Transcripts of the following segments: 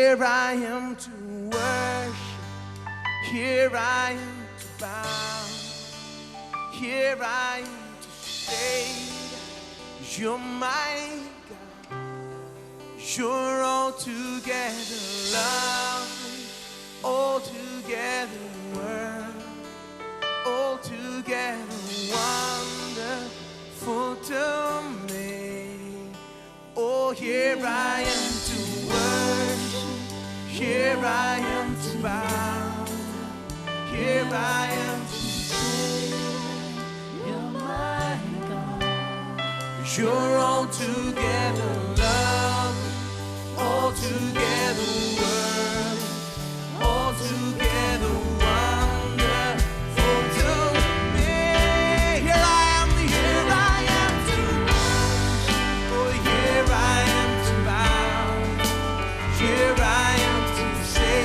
Here I am to worship, here I am to bow, here I am to say you're my God. You're altogether lovely, altogether worthy, altogether wonderful to me. Oh, here I am to worship, here I am to bow, here I am to say, you're my God. You're altogether lovely, altogether worthy, altogether wonderful to me. Here I am to worship, oh, here I am to bow, here I am to say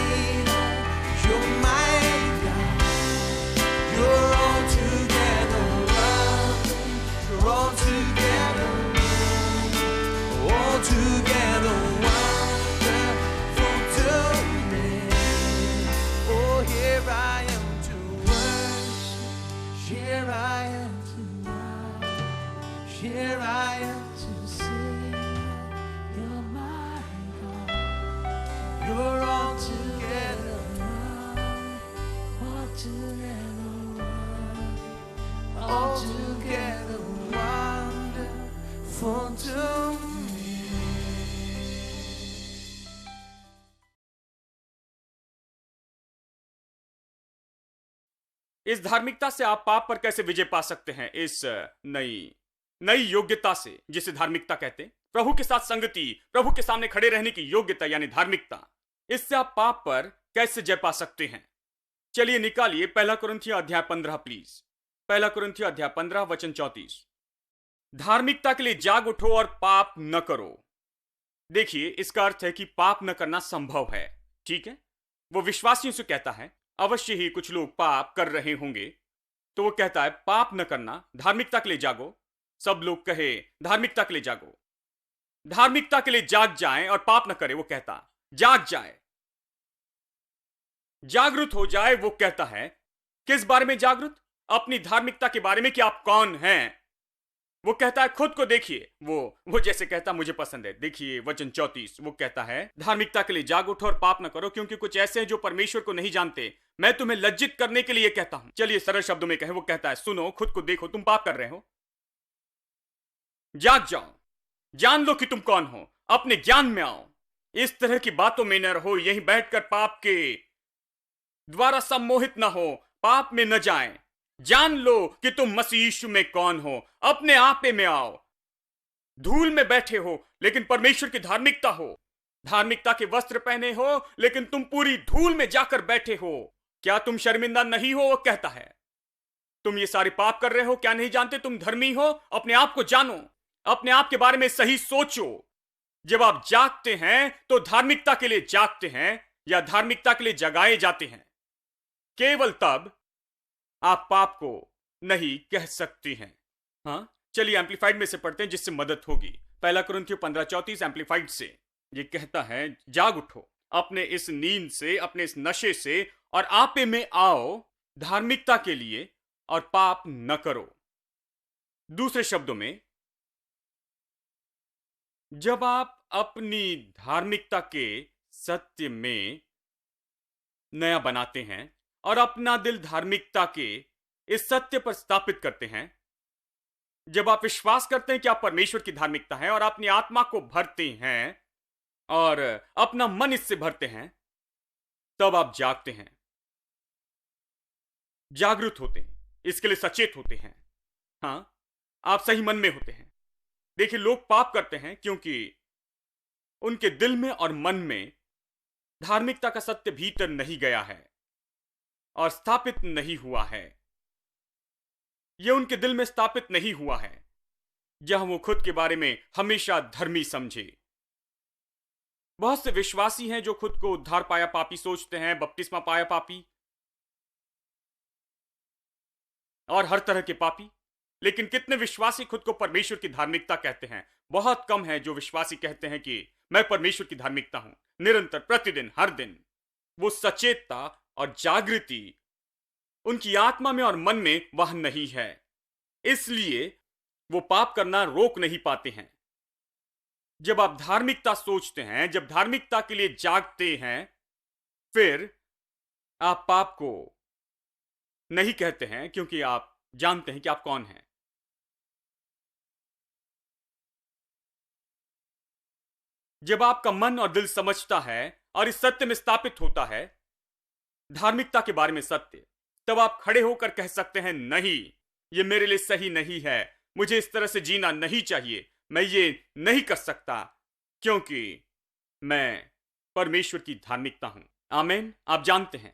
that you're my God. You're altogether lovely, you're altogether worthy, altogether wonderful to me. Oh, here I am to worship, here I am to bow, here I am to sing. You're my God. You're altogether lovely, altogether worthy, altogether wonderful to me. इस धार्मिकता से आप पाप पर कैसे विजय पा सकते हैं? इस नई योग्यता से, जिसे धार्मिकता कहते हैं, प्रभु के साथ संगति, प्रभु के सामने खड़े रहने की योग्यता यानी धार्मिकता, इससे आप पाप पर कैसे जय पा सकते हैं? चलिए निकालिए 1 कुरिन्थियों अध्याय 15 प्लीज। 1 कुरिन्थियों अध्याय 15 वचन 34। धार्मिकता के लिए जाग उठो और पाप न करो। देखिए, इसका अर्थ है कि पाप न करना संभव है, ठीक है? वो विश्वासियों से कहता है, अवश्य ही कुछ लोग पाप कर रहे होंगे, तो वो कहता है पाप न करना, धार्मिकता के लिए जागो। सब लोग कहे धार्मिकता के लिए जागो, धार्मिकता के लिए जाग जाएं और पाप न करे। वो कहता जाग जाए, जागरूक हो जाए। वो कहता है किस बारे में जागरूक? अपनी धार्मिकता के बारे में कि आप कौन हैं। वो कहता है खुद को देखिए। वो जैसे कहता मुझे पसंद है। देखिए वचन 34, वो कहता है धार्मिकता के लिए जाग उठो और पाप न करो, क्योंकि कुछ ऐसे हैं जो परमेश्वर को नहीं जानते। मैं तुम्हें लज्जित करने के लिए कहता हूं। चलिए सरल शब्दों में कहें, वो कहता है सुनो, खुद को देखो, तुम पाप कर रहे हो, जाग जाओ, जान लो कि तुम कौन हो, अपने ज्ञान में आओ, इस तरह की बातों में न रहो, यहीं बैठकर पाप के द्वारा सम्मोहित न हो, पाप में न जाएं। जान लो कि तुम मसीह यीशु में कौन हो, अपने आपे में आओ। धूल में बैठे हो लेकिन परमेश्वर की धार्मिकता हो, धार्मिकता के वस्त्र पहने हो लेकिन तुम पूरी धूल में जाकर बैठे हो। क्या तुम शर्मिंदा नहीं हो? वो कहता है तुम ये सारे पाप कर रहे हो, क्या नहीं जानते तुम धर्मी हो? अपने आप को जानो, अपने आप के बारे में सही सोचो। जब आप जागते हैं तो धार्मिकता के लिए जागते हैं या धार्मिकता के लिए जगाए जाते हैं। केवल तब आप पाप को नहीं कह सकते हैं। हाँ, चलिए एम्पलीफाइड में से पढ़ते हैं जिससे मदद होगी। 1 कुरिन्थियों 15:34 एम्पलीफाइड से ये कहता है जाग उठो अपने इस नींद से, अपने इस नशे से, और आपे में आओ धार्मिकता के लिए, और पाप न करो। दूसरे शब्दों में, जब आप अपनी धार्मिकता के सत्य में नया बनाते हैं और अपना दिल धार्मिकता के इस सत्य पर स्थापित करते हैं, जब आप विश्वास करते हैं कि आप परमेश्वर की धार्मिकता है और अपनी आत्मा को भरते हैं और अपना मन इससे भरते हैं, तब आप जागते हैं, जागरूक होते हैं, इसके लिए सचेत होते हैं। हां, आप सही मन में होते हैं। देखिए, लोग पाप करते हैं क्योंकि उनके दिल में और मन में धार्मिकता का सत्य भीतर नहीं गया है और स्थापित नहीं हुआ है। यह उनके दिल में स्थापित नहीं हुआ है जहां वो खुद के बारे में हमेशा धर्मी समझे। बहुत से विश्वासी हैं जो खुद को उद्धार पाया पापी सोचते हैं, बपतिस्मा पाया पापी और हर तरह के पापी। लेकिन कितने विश्वासी खुद को परमेश्वर की धार्मिकता कहते हैं? बहुत कम है जो विश्वासी कहते हैं कि मैं परमेश्वर की धार्मिकता हूं, निरंतर, प्रतिदिन, हर दिन। वो सचेतता और जागृति उनकी आत्मा में और मन में वह नहीं है, इसलिए वो पाप करना रोक नहीं पाते हैं। जब आप धार्मिकता सोचते हैं, जब धार्मिकता के लिए जागते हैं, फिर आप पाप को नहीं कहते हैं, क्योंकि आप जानते हैं कि आप कौन हैं। जब आपका मन और दिल समझता है और इस सत्य में स्थापित होता है, धार्मिकता के बारे में सत्य, तब आप खड़े होकर कह सकते हैं, नहीं, ये मेरे लिए सही नहीं है, मुझे इस तरह से जीना नहीं चाहिए, मैं ये नहीं कर सकता, क्योंकि मैं परमेश्वर की धार्मिकता हूं। आमीन। आप जानते हैं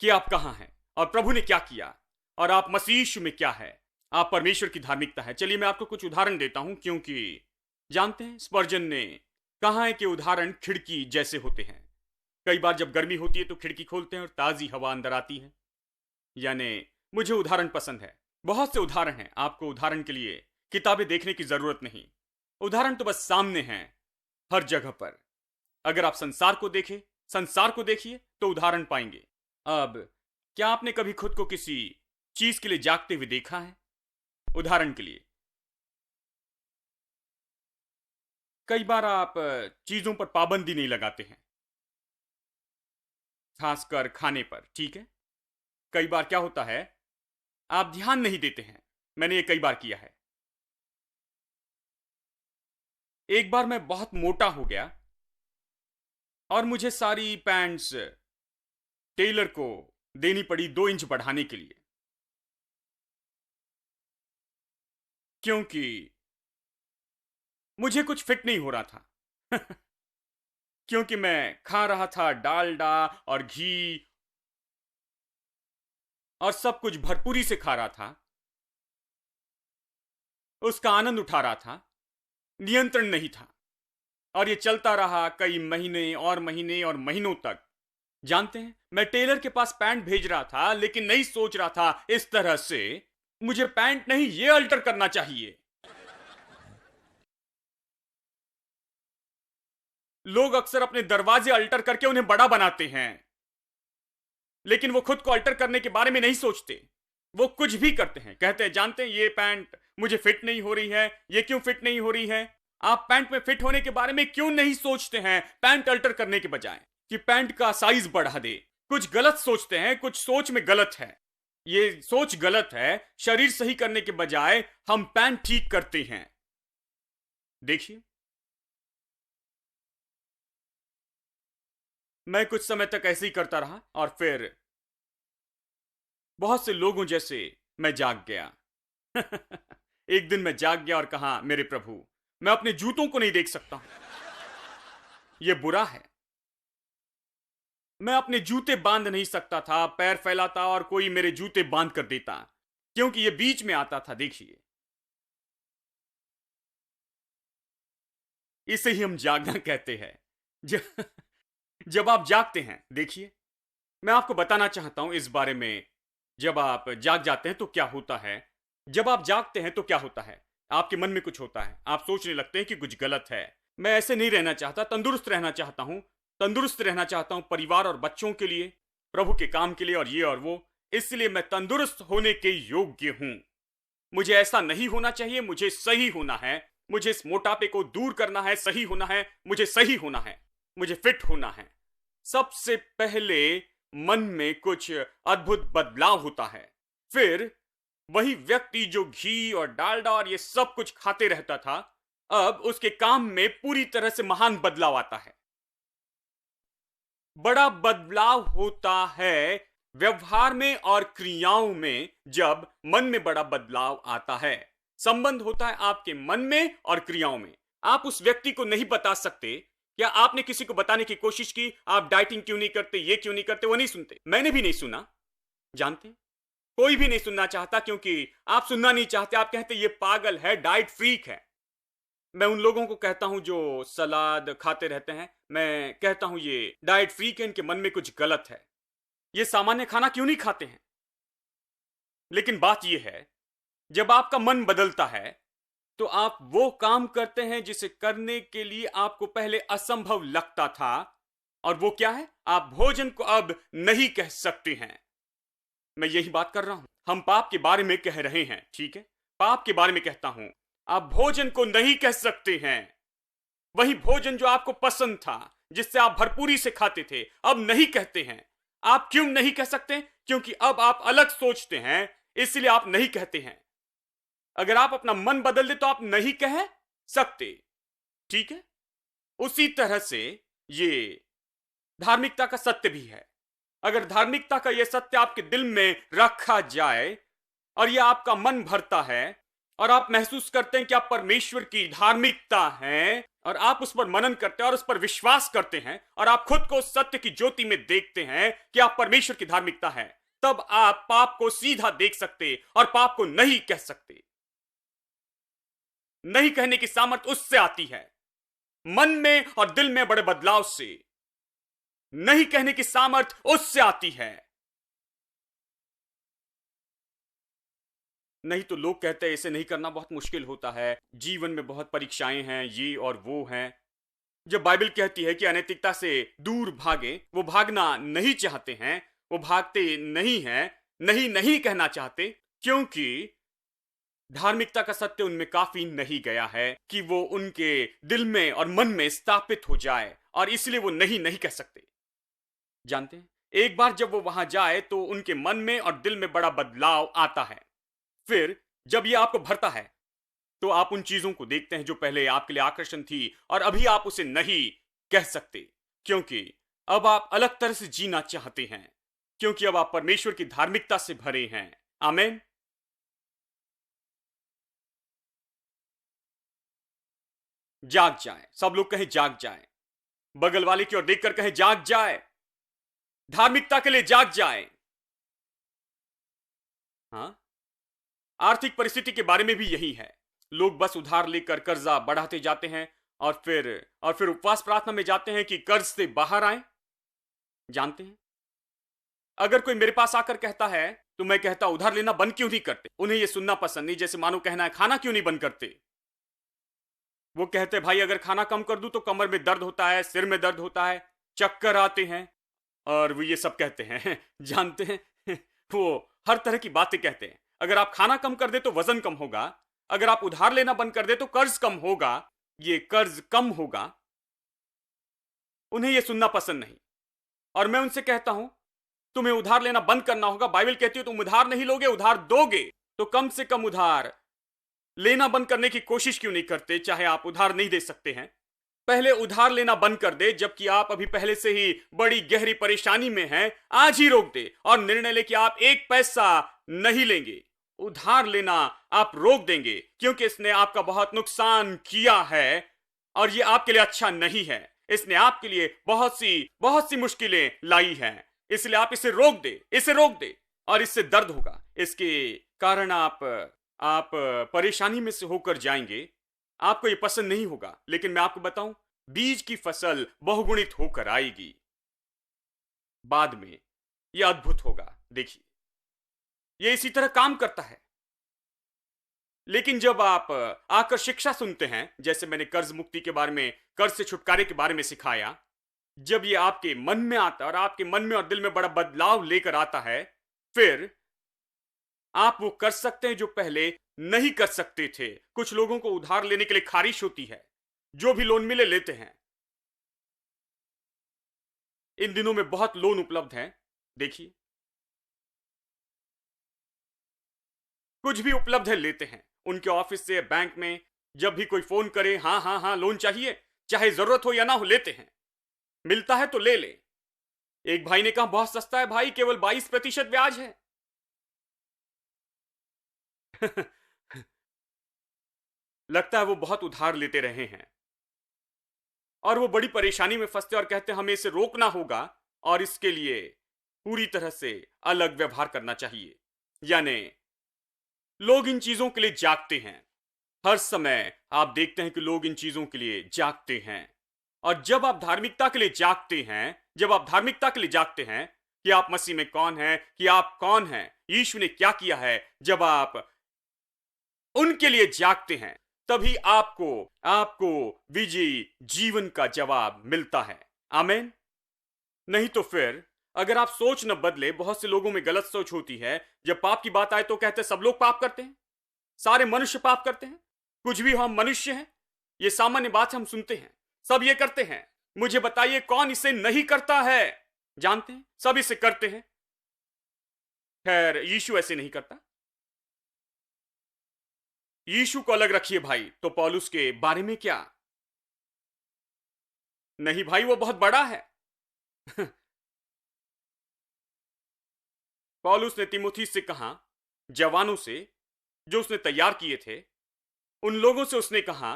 कि आप कहां हैं और प्रभु ने क्या किया और आप मसीह यीशु में क्या है। आप परमेश्वर की धार्मिकता है। चलिए मैं आपको कुछ उदाहरण देता हूं, क्योंकि जानते हैं स्पर्जन ने कहा है कि उदाहरण खिड़की जैसे होते हैं। कई बार जब गर्मी होती है तो खिड़की खोलते हैं और ताजी हवा अंदर आती है। यानी मुझे उदाहरण पसंद है। बहुत से उदाहरण हैं, आपको उदाहरण के लिए किताबें देखने की जरूरत नहीं, उदाहरण तो बस सामने हैं हर जगह पर। अगर आप संसार को देखिए तो उदाहरण पाएंगे। अब क्या आपने कभी खुद को किसी चीज के लिए जागते हुए देखा है? उदाहरण के लिए कई बार आप चीजों पर पाबंदी नहीं लगाते हैं, खासकर खाने पर, ठीक है। कई बार क्या होता है, आप ध्यान नहीं देते हैं। मैंने ये कई बार किया है। एक बार मैं बहुत मोटा हो गया और मुझे सारी पैंट्स टेलर को देनी पड़ी 2 इंच बढ़ाने के लिए, क्योंकि मुझे कुछ फिट नहीं हो रहा था। क्योंकि मैं खा रहा था डालडा और घी और सब कुछ भरपूरी से खा रहा था, उसका आनंद उठा रहा था, नियंत्रण नहीं था। और ये चलता रहा कई महीने और महीने और महीनों तक। जानते हैं, मैं टेलर के पास पैंट भेज रहा था, लेकिन नहीं सोच रहा था इस तरह से, मुझे पैंट नहीं ये अल्टर करना चाहिए। लोग अक्सर अपने दरवाजे अल्टर करके उन्हें बड़ा बनाते हैं, लेकिन वो खुद को अल्टर करने के बारे में नहीं सोचते। वो कुछ भी करते हैं, कहते हैं, जानते हैं ये पैंट मुझे फिट नहीं हो रही है, ये क्यों फिट नहीं हो रही है। आप पैंट में फिट होने के बारे में क्यों नहीं सोचते हैं, पैंट अल्टर करने के बजाय कि पैंट का साइज बढ़ा दे। कुछ गलत सोचते हैं, कुछ सोच में गलत है, ये सोच गलत है। शरीर सही करने के बजाय हम पैंट ठीक करते हैं। देखिए, मैं कुछ समय तक ऐसे ही करता रहा और फिर बहुत से लोगों जैसे मैं जाग गया। एक दिन मैं जाग गया और कहा, मेरे प्रभु, मैं अपने जूतों को नहीं देख सकता हूं, यह बुरा है। मैं अपने जूते बांध नहीं सकता था, पैर फैलाता और कोई मेरे जूते बांध कर देता, क्योंकि यह बीच में आता था। देखिए, इसे ही हम जागना कहते हैं। जब आप जागते हैं, देखिए, मैं आपको बताना चाहता हूं इस बारे में। जब आप जाग जाते हैं तो क्या होता है, जब आप जागते हैं तो क्या होता है, आपके मन में कुछ होता है, आप सोचने लगते हैं कि कुछ गलत है। मैं ऐसे नहीं रहना चाहता, तंदुरुस्त रहना चाहता हूं, तंदुरुस्त रहना चाहता हूं परिवार और बच्चों के लिए, प्रभु के काम के लिए और ये और वो। इसलिए मैं तंदुरुस्त होने के योग्य हूं। मुझे ऐसा नहीं होना चाहिए, मुझे सही होना है। मुझे इस मोटापे को दूर करना है, सही होना है, मुझे सही होना है, मुझे फिट होना है। सबसे पहले मन में कुछ अद्भुत बदलाव होता है, फिर वही व्यक्ति जो घी और डालडा और ये सब कुछ खाते रहता था, अब उसके काम में पूरी तरह से महान बदलाव आता है। बड़ा बदलाव होता है व्यवहार में और क्रियाओं में जब मन में बड़ा बदलाव आता है। संबंध होता है आपके मन में और क्रियाओं में। आप उस व्यक्ति को नहीं बता सकते। क्या आपने किसी को बताने की कोशिश की, आप डाइटिंग क्यों नहीं करते, ये क्यों नहीं करते? वो नहीं सुनते, मैंने भी नहीं सुना। जानते, कोई भी नहीं सुनना चाहता, क्योंकि आप सुनना नहीं चाहते। आप कहते ये पागल है, डाइट फ्रीक है। मैं उन लोगों को कहता हूं जो सलाद खाते रहते हैं, मैं कहता हूं ये डाइट फ्रीक है, इनके मन में कुछ गलत है, ये सामान्य खाना क्यों नहीं खाते हैं। लेकिन बात यह है, जब आपका मन बदलता है तो आप वो काम करते हैं जिसे करने के लिए आपको पहले असंभव लगता था। और वो क्या है? आप भोजन को अब नहीं कह सकते हैं। मैं यही बात कर रहा हूं। हम पाप के बारे में कह रहे हैं, ठीक है? पाप के बारे में कहता हूं, आप भोजन को नहीं कह सकते हैं। वही भोजन जो आपको पसंद था, जिससे आप भरपूरी से खाते थे, अब नहीं कहते हैं। आप क्यों नहीं कह सकते? क्योंकि अब आप अलग सोचते हैं, इसलिए आप नहीं कहते हैं। अगर आप अपना मन बदल दे तो आप नहीं कह सकते, ठीक है? उसी तरह से ये धार्मिकता का सत्य भी है। अगर धार्मिकता का यह सत्य आपके दिल में रखा जाए और यह आपका मन भरता है और आप महसूस करते हैं कि आप परमेश्वर की धार्मिकता हैं और आप उस पर मनन करते हैं और उस पर विश्वास करते हैं और आप खुद को सत्य की ज्योति में देखते हैं कि आप परमेश्वर की धार्मिकता है, तब आप पाप को सीधा देख सकते और पाप को नहीं कह सकते। नहीं कहने की सामर्थ्य उससे आती है, मन में और दिल में बड़े बदलाव से। नहीं कहने की सामर्थ्य उससे आती है। नहीं तो लोग कहते हैं इसे नहीं करना बहुत मुश्किल होता है, जीवन में बहुत परीक्षाएं हैं, ये और वो हैं। जब बाइबल कहती है कि अनैतिकता से दूर भागे, वो भागना नहीं चाहते हैं, वो भागते नहीं हैं, नहीं नहीं कहना चाहते, क्योंकि धार्मिकता का सत्य उनमें काफी नहीं गया है कि वो उनके दिल में और मन में स्थापित हो जाए, और इसलिए वो नहीं नहीं कह सकते। जानते हैं, एक बार जब वो वहां जाए तो उनके मन में और दिल में बड़ा बदलाव आता है। फिर जब ये आपको भरता है तो आप उन चीजों को देखते हैं जो पहले आपके लिए आकर्षण थी, और अभी आप उसे नहीं कह सकते, क्योंकि अब आप अलग तरह से जीना चाहते हैं, क्योंकि अब आप परमेश्वर की धार्मिकता से भरे हैं। आमीन। जाग जाए। सब लोग कहें जाग जाए। बगल वाले की ओर देखकर कहें जाग जाए। धार्मिकता के लिए जाग जाए। हाँ, आर्थिक परिस्थिति के बारे में भी यही है। लोग बस उधार लेकर कर्जा बढ़ाते जाते हैं और फिर उपवास प्रार्थना में जाते हैं कि कर्ज से बाहर आए। जानते हैं, अगर कोई मेरे पास आकर कहता है तो मैं कहता उधार लेना बंद क्यों नहीं करते। उन्हें यह सुनना पसंद नहीं, जैसे मानो कहना है खाना क्यों नहीं बंद करते। वो कहते भाई अगर खाना कम कर दूं तो कमर में दर्द होता है, सिर में दर्द होता है, चक्कर आते हैं, और वो ये सब कहते हैं। जानते हैं, वो हर तरह की बातें कहते हैं। अगर आप खाना कम कर दे तो वजन कम होगा, अगर आप उधार लेना बंद कर दे तो कर्ज कम होगा, ये कर्ज कम होगा। उन्हें यह सुनना पसंद नहीं, और मैं उनसे कहता हूं तुम्हें उधार लेना बंद करना होगा। बाइबल कहती है तुम उधार नहीं लोगे, उधार दोगे, तो कम से कम उधार लेना बंद करने की कोशिश क्यों नहीं करते। चाहे आप उधार नहीं दे सकते हैं, पहले उधार लेना बंद कर दे, जबकि आप अभी पहले से ही बड़ी गहरी परेशानी में हैं। आज ही रोक दे और निर्णय ले कि आप एक पैसा नहीं लेंगे। उधार लेना आप रोक देंगे, क्योंकि इसने आपका बहुत नुकसान किया है और यह आपके लिए अच्छा नहीं है। इसने आपके लिए बहुत सी मुश्किलें लाई हैं, इसलिए आप इसे रोक दे, और इससे दर्द होगा। इसके कारण आप परेशानी में से होकर जाएंगे। आपको यह पसंद नहीं होगा, लेकिन मैं आपको बताऊं, बीज की फसल बहुगुणित होकर आएगी। बाद में यह अद्भुत होगा। देखिए, यह इसी तरह काम करता है। लेकिन जब आप आकर शिक्षा सुनते हैं, जैसे मैंने कर्ज मुक्ति के बारे में, कर्ज से छुटकारे के बारे में सिखाया, जब यह आपके मन में आता है और आपके मन में और दिल में बड़ा बदलाव लेकर आता है, फिर आप वो कर सकते हैं जो पहले नहीं कर सकते थे। कुछ लोगों को उधार लेने के लिए खारिश होती है, जो भी लोन मिले लेते हैं। इन दिनों में बहुत लोन उपलब्ध हैं। देखिए, कुछ भी उपलब्ध है लेते हैं। उनके ऑफिस से, बैंक में जब भी कोई फोन करे, हाँ हाँ हाँ लोन चाहिए, चाहे जरूरत हो या ना हो, लेते हैं। मिलता है तो ले ले। एक भाई ने कहा बहुत सस्ता है भाई, केवल 22% ब्याज है। लगता है वो बहुत उधार लेते रहे हैं और वो बड़ी परेशानी में फंसते और कहते हमें इसे रोकना होगा और इसके लिए पूरी तरह से अलग व्यवहार करना चाहिए। यानी लोग इन चीजों के लिए जागते हैं। हर समय आप देखते हैं कि लोग इन चीजों के लिए जागते हैं। और जब आप धार्मिकता के लिए जागते हैं, कि आप मसीह में कौन हैं, कि आप कौन हैं, यीशु ने क्या किया है, जब आप उनके लिए जागते हैं, तभी आपको आपको विजयी जीवन का जवाब मिलता है। आमीन। नहीं तो फिर अगर आप सोच न बदले, बहुत से लोगों में गलत सोच होती है, जब पाप की बात आए तो कहते हैं सब लोग पाप करते हैं, सारे मनुष्य पाप करते हैं, कुछ भी हम मनुष्य हैं। यह सामान्य बात हम सुनते हैं, सब ये करते हैं। मुझे बताइए कौन इसे नहीं करता है? जानते हैं सब इसे करते हैं। खैर यीशु ऐसे नहीं करता। यीशु को अलग रखिए भाई, तो पौलुस के बारे में क्या? नहीं भाई, वो बहुत बड़ा है। पौलुस ने तीमुथियुस से कहा, जवानों से जो उसने तैयार किए थे, उन लोगों से उसने कहा,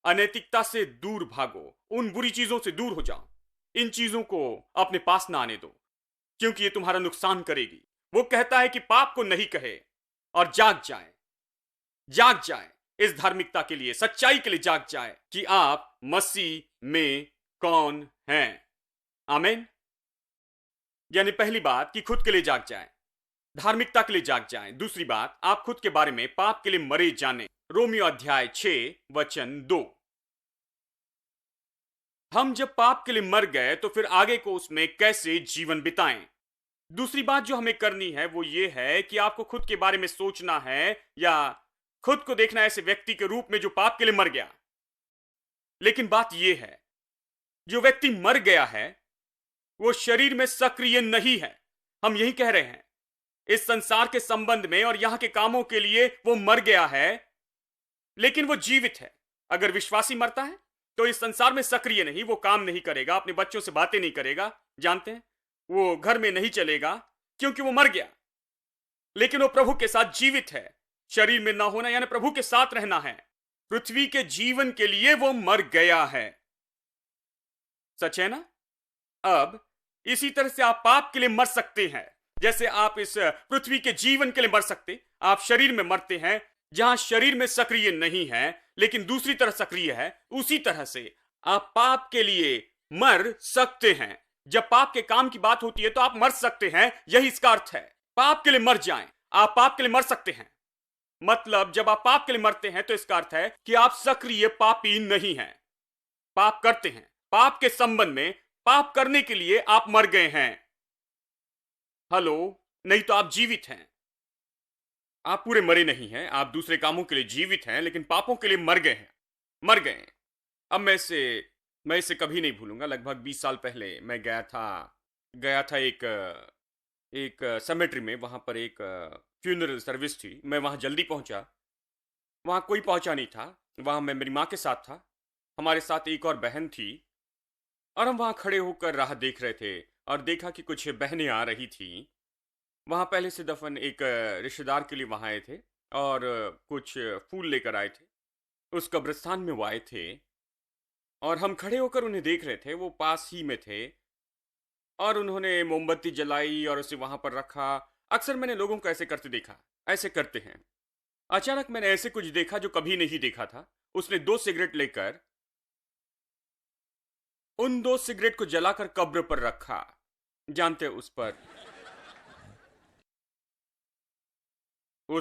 अनैतिकता से दूर भागो, उन बुरी चीजों से दूर हो जाओ, इन चीजों को अपने पास ना आने दो, क्योंकि ये तुम्हारा नुकसान करेगी। वो कहता है कि पाप को नहीं कहे और जाग जाए, जाग जाए, इस धार्मिकता के लिए, सच्चाई के लिए जाग जाए कि आप मसीह में कौन हैं। आमीन। यानी पहली बात कि खुद के लिए जाग जाए, धार्मिकता के लिए जाग जाए। दूसरी बात, आप खुद के बारे में पाप के लिए मरे जाने। रोमियो अध्याय 6 वचन 2। हम जब पाप के लिए मर गए तो फिर आगे को उसमें कैसे जीवन बिताएं। दूसरी बात जो हमें करनी है वो ये है कि आपको खुद के बारे में सोचना है या खुद को देखना ऐसे व्यक्ति के रूप में जो पाप के लिए मर गया। लेकिन बात यह है, जो व्यक्ति मर गया है वो शरीर में सक्रिय नहीं है। हम यही कह रहे हैं, इस संसार के संबंध में और यहां के कामों के लिए वो मर गया है, लेकिन वो जीवित है। अगर विश्वासी मरता है तो इस संसार में सक्रिय नहीं, वो काम नहीं करेगा, अपने बच्चों से बातें नहीं करेगा, जानते हैं, वो घर में नहीं चलेगा क्योंकि वो मर गया। लेकिन वो प्रभु के साथ जीवित है। शरीर में ना होना यानी प्रभु के साथ रहना है। पृथ्वी के जीवन के लिए वो मर गया है। सच है ना? अब इसी तरह से आप पाप के लिए मर सकते हैं, जैसे आप इस पृथ्वी के जीवन के लिए मर सकते। आप शरीर में मरते हैं जहां शरीर में सक्रिय नहीं है लेकिन दूसरी तरह सक्रिय है, उसी तरह से आप पाप के लिए मर सकते हैं। जब पाप के काम की बात होती है तो आप मर सकते हैं, यही इसका अर्थ है। पाप के लिए मर जाएं, आप पाप के लिए मर सकते हैं। मतलब जब आप पाप के लिए मरते हैं तो इसका अर्थ है कि आप सक्रिय पापी नहीं हैं, पाप करते हैं, पाप के संबंध में पाप करने के लिए आप मर गए हैं। हेलो, नहीं तो आप जीवित हैं। आप पूरे मरे नहीं हैं, आप दूसरे कामों के लिए जीवित हैं लेकिन पापों के लिए मर गए हैं, मर गए हैं। अब मैं इसे कभी नहीं भूलूंगा। लगभग 20 साल पहले मैं गया था एक सेमेट्री में। वहां पर एक फ्यूनरल सर्विस थी। मैं वहां जल्दी पहुंचा, वहां कोई पहुंचा नहीं था। वहां मैं मेरी माँ के साथ था, हमारे साथ एक और बहन थी, और हम वहां खड़े होकर राह देख रहे थे और देखा कि कुछ बहनें आ रही थी। वहां पहले से दफन एक रिश्तेदार के लिए वहां आए थे और कुछ फूल लेकर आए थे। उस कब्रिस्तान में वो आए थे और हम खड़े होकर उन्हें देख रहे थे। वो पास ही में थे और उन्होंने मोमबत्ती जलाई और उसे वहां पर रखा। अक्सर मैंने लोगों को ऐसे करते देखा, ऐसे करते हैं। अचानक मैंने ऐसे कुछ देखा जो कभी नहीं देखा था। उसने 2 सिगरेट लेकर उन 2 सिगरेट को जलाकर कब्र पर रखा। जानते, उस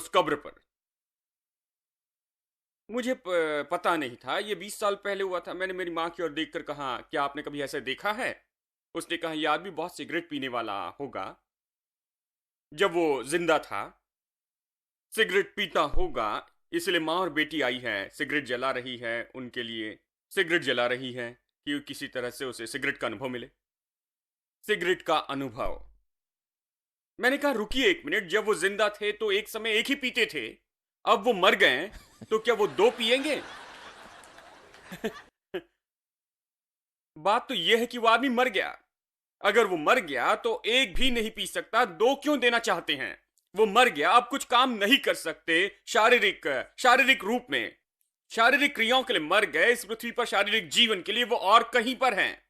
कब्र पर। मुझे पता नहीं था, ये 20 साल पहले हुआ था। मैंने मेरी माँ की ओर देखकर कहा, क्या आपने कभी ऐसा देखा है? उसने कहा, यह आदमी बहुत सिगरेट पीने वाला होगा। जब वो जिंदा था सिगरेट पीता होगा, इसलिए माँ और बेटी आई है, सिगरेट जला रही है, उनके लिए सिगरेट जला रही है कि किसी तरह से उसे सिगरेट का अनुभव मिले, सिगरेट का अनुभव। मैंने कहा, रुकिए 1 मिनट, जब वो जिंदा थे तो एक समय एक ही पीते थे, अब वो मर गए तो क्या वो 2 पिएंगे? बात तो यह है कि वो आदमी मर गया। अगर वो मर गया तो एक भी नहीं पी सकता, 2 क्यों देना चाहते हैं? वो मर गया, अब कुछ काम नहीं कर सकते शारीरिक रूप में, शारीरिक क्रियाओं के लिए मर गए। इस पृथ्वी पर शारीरिक जीवन के लिए वो और कहीं पर हैं,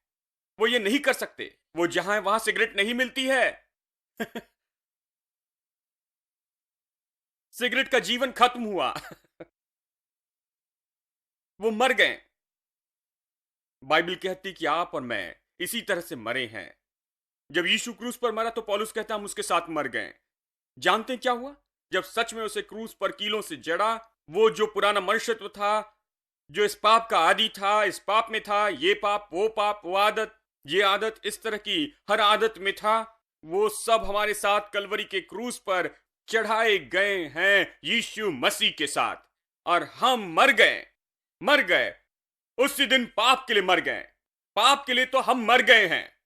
वो ये नहीं कर सकते। वो जहां है वहां सिगरेट नहीं मिलती है। सिगरेट का जीवन खत्म हुआ। वो मर गए। बाइबल कहती कि आप और मैं इसी तरह से मरे हैं। जब यीशु क्रूस पर मरा तो पौलुस कहता हम उसके साथ मर गए। जानते हैं क्या हुआ? जब सच में उसे क्रूस पर कीलों से जड़ा वो जो पुराना मनुष्यत्व था, जो इस पाप का आदि था, इस पाप में था, ये पाप, वो आदत, ये आदत, इस तरह की हर आदत में था, वो सब हमारे साथ कलवरी के क्रूस पर चढ़ाए गए हैं यीशु मसीह के साथ। और हम मर गए उसी दिन पाप के लिए मर गए। पाप के लिए तो हम मर गए हैं।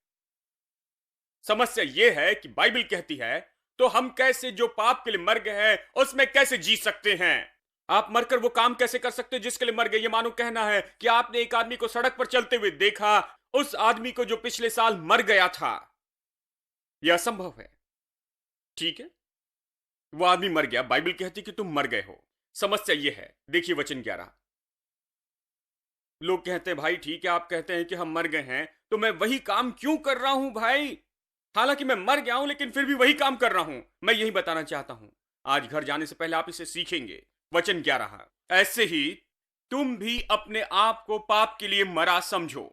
समस्या यह है कि बाइबल कहती है तो हम कैसे जो पाप के लिए मर गए हैं उसमें कैसे जी सकते हैं। आप मरकर वो काम कैसे कर सकते हो जिसके लिए मर गए। ये मानो कहना है कि आपने एक आदमी को सड़क पर चलते हुए देखा, उस आदमी को जो पिछले साल मर गया था। यह असंभव है। ठीक है, वो आदमी मर गया, बाइबल कहती कि तुम मर गए हो। समस्या यह है, देखिए वचन 11। लोग कहते हैं भाई ठीक है, आप कहते हैं कि हम मर गए हैं, तो मैं वही काम क्यों कर रहा हूं भाई? हालांकि मैं मर गया हूं लेकिन फिर भी वही काम कर रहा हूं। मैं यही बताना चाहता हूं। आज घर जाने से पहले आप इसे सीखेंगे। वचन 11, ऐसे ही तुम भी अपने आप को पाप के लिए मरा समझो।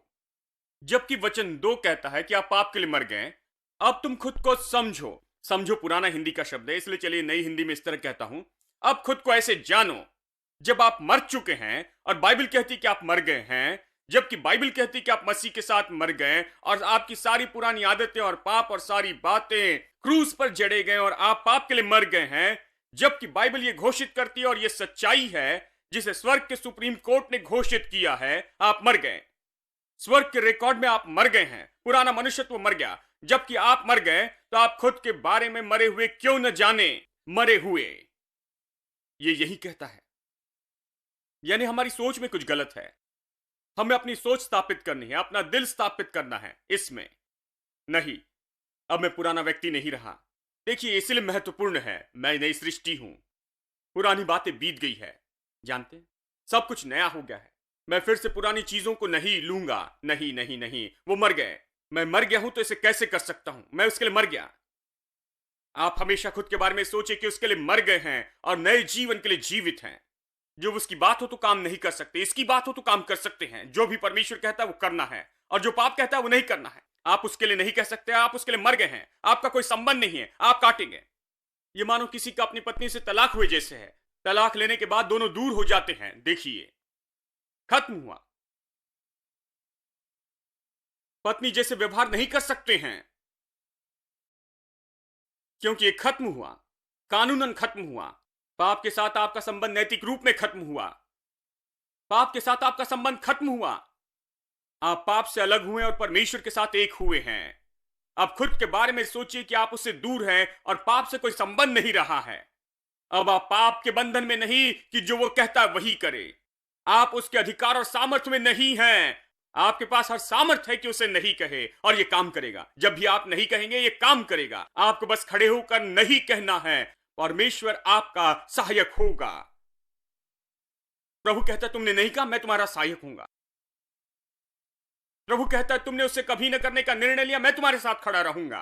जबकि वचन 2 कहता है कि आप पाप के लिए मर गए। अब तुम खुद को समझो। समझो पुराना हिंदी का शब्द है, इसलिए चलिए नई हिंदी में इस तरह कहता हूं, अब खुद को ऐसे जानो जब आप मर चुके हैं और बाइबल कहती कि आप मर गए हैं। जबकि बाइबल कहती कि आप मसीह के साथ मर गए और आपकी सारी पुरानी आदतें और पाप और सारी बातें क्रूस पर जड़े गए और आप पाप के लिए मर गए हैं। जबकि बाइबल ये घोषित करती है और ये सच्चाई है जिसे स्वर्ग के सुप्रीम कोर्ट ने घोषित किया है, आप मर गए। स्वर्ग के रिकॉर्ड में आप मर गए हैं। पुराना मनुष्यत्व मर गया। जबकि आप मर गए तो आप खुद के बारे में मरे हुए क्यों न जाने, मरे हुए। ये यही कहता है, यानी हमारी सोच में कुछ गलत है। हमें अपनी सोच स्थापित करनी है, अपना दिल स्थापित करना है इसमें। नहीं, अब मैं पुराना व्यक्ति नहीं रहा। देखिए इसलिए महत्वपूर्ण है, मैं नई सृष्टि हूं। पुरानी बातें बीत गई है, जानते हैं, सब कुछ नया हो गया है। मैं फिर से पुरानी चीजों को नहीं लूंगा। नहीं नहीं नहीं, वो मर गए। मैं मर गया हूं तो इसे कैसे कर सकता हूं? मैं उसके लिए मर गया। आप हमेशा खुद के बारे में सोचे कि उसके लिए मर गए हैं और नए जीवन के लिए जीवित हैं। जो उसकी बात हो तो काम नहीं कर सकते, इसकी बात हो तो काम कर सकते हैं। जो भी परमेश्वर कहता है वो करना है और जो पाप कहता है वो नहीं करना है। आप उसके लिए नहीं कह सकते, आप उसके लिए मर गए हैं। आपका कोई संबंध नहीं है, आप काटेंगे। ये मानो किसी का अपनी पत्नी से तलाक हुए जैसे है। तलाक लेने के बाद दोनों दूर हो जाते हैं। देखिए खत्म हुआ। पत्नी जैसे व्यवहार नहीं कर सकते हैं क्योंकि ये खत्म हुआ, कानूनन खत्म हुआ। पाप के साथ आपका संबंध नैतिक रूप में खत्म हुआ। पाप के साथ आपका संबंध खत्म हुआ। आप पाप से अलग हुए और परमेश्वर के साथ एक हुए हैं। अब खुद के बारे में सोचिए कि आप उससे दूर हैं और पाप से कोई संबंध नहीं रहा है। अब आप पाप के बंधन में नहीं कि जो वो कहता है वही करे। आप उसके अधिकार और सामर्थ्य में नहीं हैं। आपके पास हर सामर्थ्य है कि उसे नहीं कहे और ये काम करेगा। जब भी आप नहीं कहेंगे ये काम करेगा। आपको बस खड़े होकर नहीं कहना है, परमेश्वर आपका सहायक होगा। प्रभु कहता है तुमने नहीं कहा, मैं तुम्हारा सहायक हूंगा। प्रभु कहता है तुमने उससे कभी न करने का निर्णय लिया, मैं तुम्हारे साथ खड़ा रहूंगा।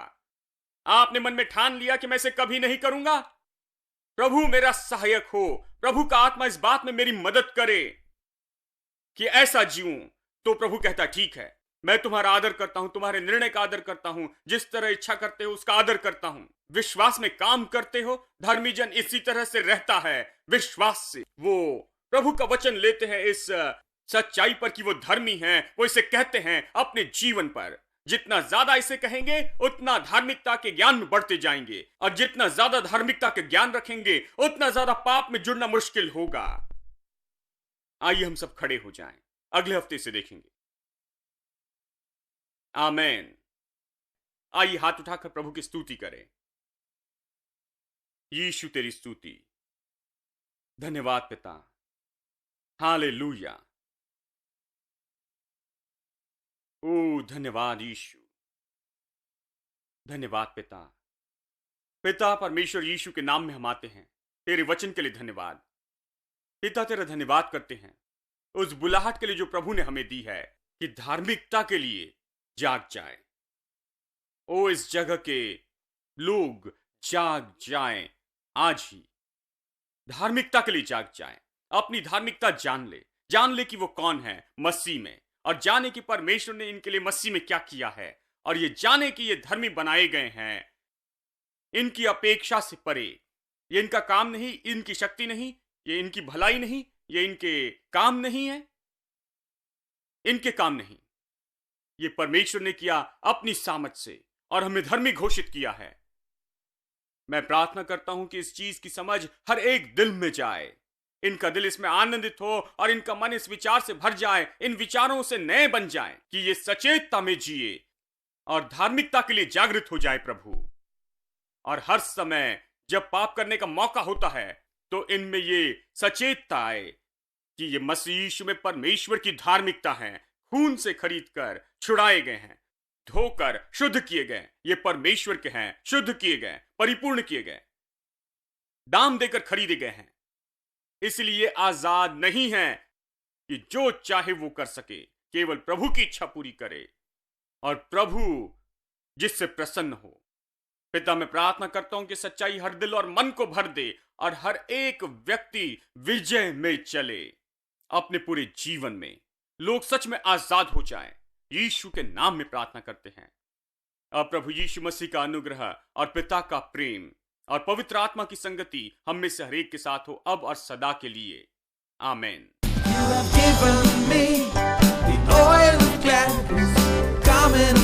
आपने मन में ठान लिया कि मैं इसे कभी नहीं करूंगा, प्रभु मेरा सहायक हो। प्रभु का आत्मा इस बात में मेरी मदद करे कि ऐसा जीऊं। तो प्रभु कहता ठीक है, मैं तुम्हारा आदर करता हूं, तुम्हारे निर्णय का आदर करता हूं। जिस तरह इच्छा करते हो उसका आदर करता हूं। विश्वास में काम करते हो। धर्मी जन इसी तरह से रहता है, विश्वास से। वो प्रभु का वचन लेते हैं इस सच्चाई पर कि वो धर्मी हैं। वो इसे कहते हैं अपने जीवन पर। जितना ज्यादा इसे कहेंगे उतना धार्मिकता के ज्ञान में बढ़ते जाएंगे, और जितना ज्यादा धार्मिकता के ज्ञान रखेंगे उतना ज्यादा पाप में जुड़ना मुश्किल होगा। आइए हम सब खड़े हो जाएं, अगले हफ्ते से देखेंगे। आमेन। आइए हाथ उठाकर प्रभु की स्तुति करें। यीशु तेरी स्तुति। धन्यवाद पिता। हालेलुया। ओ धन्यवाद यीशु। धन्यवाद पिता। पिता परमेश्वर यीशु के नाम में हम आते हैं। तेरे वचन के लिए धन्यवाद पिता। तेरा धन्यवाद करते हैं उस बुलाहट के लिए जो प्रभु ने हमें दी है कि धार्मिकता के लिए जाग जाए। ओ इस जगह के लोग जाग जाएं आज ही। धार्मिकता के लिए जाग जाएं। अपनी धार्मिकता जान ले कि वो कौन है मसीह में, और जाने कि परमेश्वर ने इनके लिए मसीह में क्या किया है, और ये जाने कि ये धर्मी बनाए गए हैं इनकी अपेक्षा से परे। ये इनका काम नहीं, इनकी शक्ति नहीं, ये इनकी भलाई नहीं, ये इनके काम नहीं है, इनके काम नहीं। ये परमेश्वर ने किया अपनी सामर्थ से और हमें धर्मी घोषित किया है। मैं प्रार्थना करता हूं कि इस चीज की समझ हर एक दिल में जाए, इनका दिल इसमें आनंदित हो और इनका मन इस विचार से भर जाए, इन विचारों से नए बन जाएं कि ये सचेतता में जिए और धार्मिकता के लिए जागृत हो जाए प्रभु। और हर समय जब पाप करने का मौका होता है तो इनमें ये सचेतता आए कि ये मसीह यीशु में परमेश्वर की धार्मिकता है, खून से खरीद कर छुड़ाए गए हैं, धोकर शुद्ध किए गए, ये परमेश्वर के हैं, शुद्ध किए गए, परिपूर्ण किए गए, दाम देकर खरीदे गए हैं। इसलिए आजाद नहीं है कि जो चाहे वो कर सके, केवल प्रभु की इच्छा पूरी करे और प्रभु जिससे प्रसन्न हो। पिता, मैं प्रार्थना करता हूं कि सच्चाई हर दिल और मन को भर दे और हर एक व्यक्ति विजय में चले अपने पूरे जीवन में, लोग सच में आजाद हो जाएं। यीशु के नाम में प्रार्थना करते हैं। अब प्रभु यीशु मसीह का अनुग्रह और पिता का प्रेम और पवित्र आत्मा की संगति हम में से हरेक के साथ हो अब और सदा के लिए। आमीन। You have given me the oil of gladness, come and